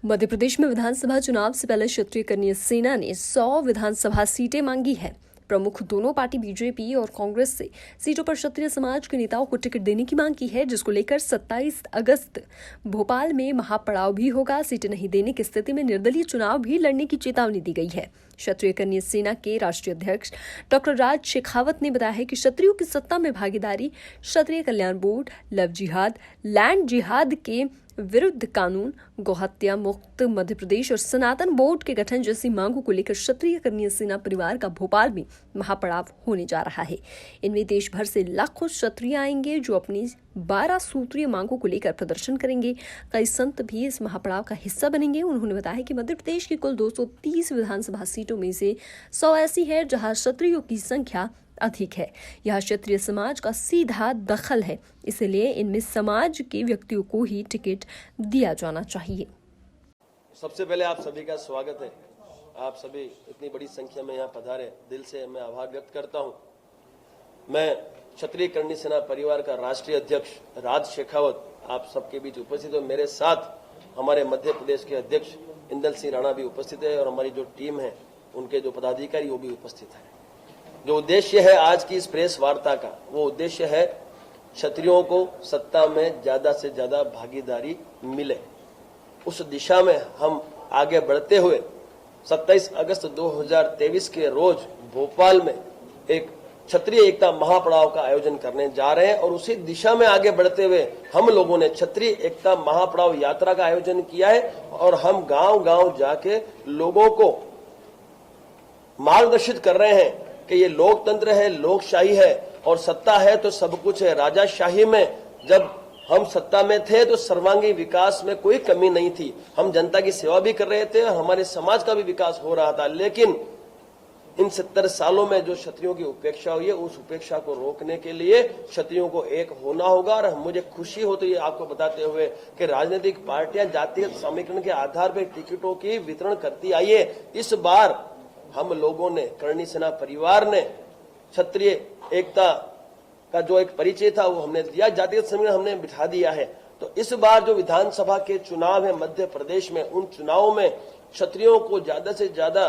मध्य प्रदेश में विधानसभा चुनाव से पहले क्षत्रिय कन्या सेना ने 100 विधानसभा सीटें मांगी है। प्रमुख दोनों पार्टी बीजेपी और कांग्रेस से सीटों पर क्षत्रिय समाज के नेताओं को टिकट देने की मांग की है, जिसको लेकर 27 अगस्त भोपाल में महापड़ाव भी होगा। सीटें नहीं देने की स्थिति में निर्दलीय चुनाव भी लड़ने की चेतावनी दी गई है। क्षत्रिय कन्या सेना के राष्ट्रीय अध्यक्ष डॉक्टर राज शेखावत ने बताया है कि क्षत्रियों की सत्ता में भागीदारी, क्षत्रिय कल्याण बोर्ड, लव जिहाद, लैंड जिहाद के विरुद्ध कानून, गौहत्या मुक्त मध्य प्रदेश और सनातन बोर्ड के गठन जैसी मांगों को लेकर क्षत्रिय कन्या सेना परिवार का भोपाल में महापड़ाव होने जा रहा है। इनमें देश भर से लाखों क्षत्रिय आएंगे जो अपनी 12 सूत्रीय मांगों को लेकर प्रदर्शन करेंगे। कई संत भी इस महापड़ाव का हिस्सा बनेंगे। उन्होंने बताया कि मध्य प्रदेश की कुल 230 विधानसभा सीटों में से 100 ऐसी है जहां क्षत्रियों की संख्या अधिक है। यह क्षत्रिय समाज का सीधा दखल है, इसलिए इनमें समाज के व्यक्तियों को ही टिकट दिया जाना चाहिए। सबसे पहले आप सभी का स्वागत है। आप सभी इतनी बड़ी संख्या में यहाँ पधारे, दिल से मैं आभार व्यक्त करता हूँ। मैं क्षत्रिय कन्या सेना परिवार का राष्ट्रीय अध्यक्ष राज शेखावत आप सबके बीच उपस्थित है। मेरे साथ हमारे मध्य प्रदेश के अध्यक्ष इंदल सिंह राणा भी उपस्थित है और हमारी जो टीम है उनके जो पदाधिकारी वो भी उपस्थित है। जो उद्देश्य है आज की इस प्रेस वार्ता का, वो उद्देश्य है क्षत्रियों को सत्ता में ज्यादा से ज्यादा भागीदारी मिले। उस दिशा में हम आगे बढ़ते हुए 27 अगस्त 2023 के रोज भोपाल में एक क्षत्रिय एकता महापड़ाव का आयोजन करने जा रहे हैं और उसी दिशा में आगे बढ़ते हुए हम लोगों ने क्षत्रिय एकता महापड़ाव यात्रा का आयोजन किया है और हम गांव-गांव जाके लोगों को मार्गदर्शित कर रहे हैं कि ये लोकतंत्र है, लोकशाही है और सत्ता है तो सब कुछ है। राजाशाही में जब हम सत्ता में थे तो सर्वांगीण विकास में कोई कमी नहीं थी। हम जनता की सेवा भी कर रहे थे, हमारे समाज का भी विकास हो रहा था। लेकिन इन 70 सालों में जो क्षत्रियों की उपेक्षा हुई है, उस उपेक्षा को रोकने के लिए क्षत्रियों को एक होना होगा। और मुझे खुशी होती है आपको बताते हुए कि राजनीतिक पार्टियां जातिगत समीकरण के आधार पर टिकटों की वितरण करती आई है। इस बार हम लोगों ने, कन्या सेना परिवार ने क्षत्रिय एकता का जो एक परिचय था वो हमने दिया, जातिगत समीकरण हमने बिठा दिया है। तो इस बार जो विधानसभा के चुनाव है मध्य प्रदेश में, उन चुनावों में क्षत्रियों को ज्यादा से ज्यादा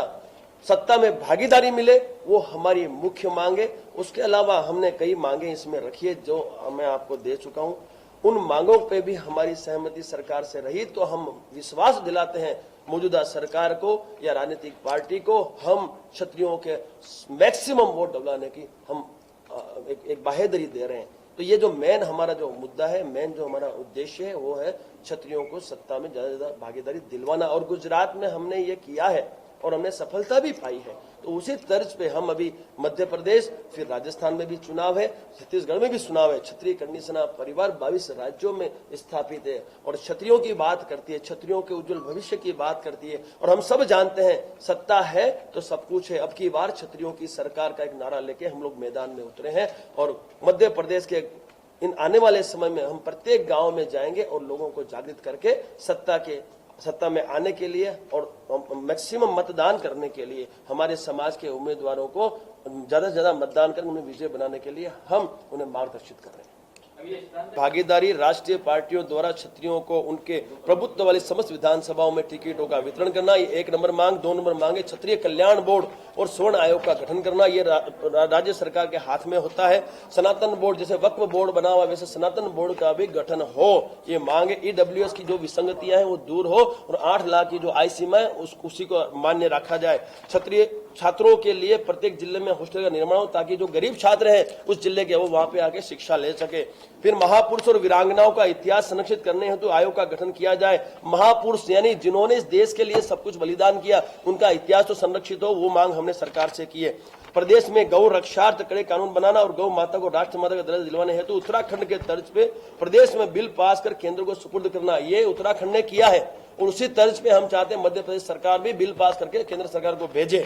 सत्ता में भागीदारी मिले, वो हमारी मुख्य मांग है। उसके अलावा हमने कई मांगे इसमें रखी है जो मैं आपको दे चुका हूं। उन मांगों पे भी हमारी सहमति सरकार से रही तो हम विश्वास दिलाते हैं मौजूदा सरकार को या राजनीतिक पार्टी को, हम क्षत्रियों के मैक्सिमम वोट दिलाने की हम एक बाहेदरी दे रहे हैं। तो ये जो मेन हमारा जो मुद्दा है, मेन जो हमारा उद्देश्य है वो है क्षत्रियों को सत्ता में ज्यादा से ज्यादा भागीदारी दिलवाना। और गुजरात में हमने ये किया है और हमने सफलता भी पाई है। तो उसी तर्ज पे हम अभी मध्य प्रदेश, फिर राजस्थान में भी चुनाव है, छत्तीसगढ़ में भी चुनाव है। क्षत्रिय कन्या सेना परिवार 22 राज्यों में स्थापित है और क्षत्रियों की बात करती है, क्षत्रियों के उज्जवल भविष्य की बात करती है। और हम सब जानते हैं सत्ता है तो सब कुछ है। अब की बार क्षत्रियों की सरकार का एक नारा लेके हम लोग मैदान में उतरे हैं और मध्य प्रदेश के इन आने वाले समय में हम प्रत्येक गांव में जाएंगे और लोगों को जागृत करके सत्ता में आने के लिए और मैक्सिमम मतदान करने के लिए, हमारे समाज के उम्मीदवारों को ज्यादा से ज्यादा मतदान कर उन्हें विजय बनाने के लिए हम उन्हें मार्गदर्शित कर रहे हैं। भागीदारी राष्ट्रीय पार्टियों द्वारा क्षत्रियों को उनके प्रभुत्व वाली समस्त विधानसभाओं में टिकटों का वितरण करना, ये 1 नंबर मांग। 2 नंबर मांगे क्षत्रिय कल्याण बोर्ड और स्वर्ण आयोग का गठन करना, ये राज्य सरकार के हाथ में होता है। सनातन बोर्ड, जैसे वक्फ बोर्ड बना हुआ वैसे सनातन बोर्ड का भी गठन हो, ये मांगे। EWS की जो विसंगतियां हैं वो दूर हो और 8 लाख की जो आय सीमा है उसी को मान्य रखा जाए। क्षत्रिय छात्रों के लिए प्रत्येक जिले में हॉस्टल का निर्माण हो ताकि जो गरीब छात्र हैं उस जिले के वो वहां पे आके शिक्षा ले सके। फिर महापुरुष और वीरांगनाओं का इतिहास संरक्षित करने हेतु आयोग का गठन किया जाए। महापुरुष यानी जिन्होंने इस देश के लिए सब कुछ बलिदान किया, उनका इतिहास तो संरक्षित हो, वो मांग हमने सरकार से की है। प्रदेश में गौ रक्षार्थ कड़े कानून बनाना और गौ माता को राष्ट्र माता का दर्जा दिलवाने हेतु उत्तराखंड के तर्ज पे प्रदेश में बिल पास कर केंद्र को सुपुर्द करना, ये उत्तराखंड ने किया है और उसी तर्ज पे हम चाहते हैं मध्य प्रदेश सरकार भी बिल पास करके केंद्र सरकार को भेजे।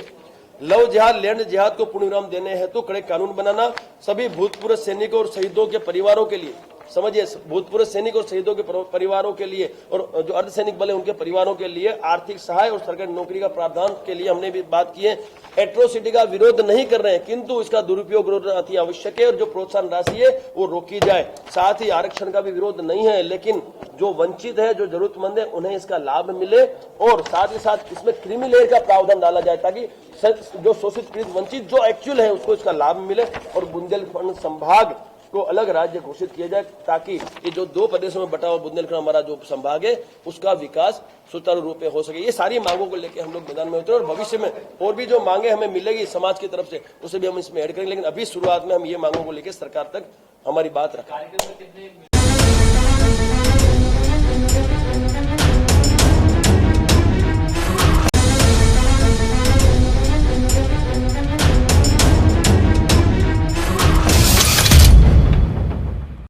लव जिहाद, लैंड जिहाद को पूर्ण विराम देने हेतु कड़े कानून बनाना, सभी भूतपूर्व सैनिकों और शहीदों के परिवारों के लिए समझिए भूतपूर्व सैनिक और शहीदों के परिवारों के लिए और जो अर्धसैनिक बल है उनके परिवारों के लिए आर्थिक सहाय और सरकारी नौकरी का प्रावधान के लिए हमने भी बात की है। एट्रोसिटी का विरोध नहीं कर रहे हैं, किंतु इसका दुरुपयोग रोकना अति आवश्यक है और जो प्रोत्साहन राशि है वो रोकी जाए। साथ ही आरक्षण का भी विरोध नहीं है, लेकिन जो वंचित है, जो जरूरतमंद है, उन्हें इसका लाभ मिले और साथ ही साथ इसमें क्रीमी लेयर का प्रावधान डाला जाए ताकि जो शोषित पीड़ित वंचित जो एक्चुअल है उसको इसका लाभ मिले और बुंदेलखंड संभाग को अलग राज्य घोषित किया जाए ताकि ये जो 2 प्रदेशों में बटा हुआ बुंदेलखंड हमारा जो संभाग है उसका विकास सुचारू रूप में हो सके। ये सारी मांगों को लेकर हम लोग मैदान में उतरे और भविष्य में और भी जो मांगे हमें मिलेगी समाज की तरफ से उसे भी हम इसमें ऐड करेंगे, लेकिन अभी शुरुआत में हम ये मांगों को लेकर सरकार तक हमारी बात रखें।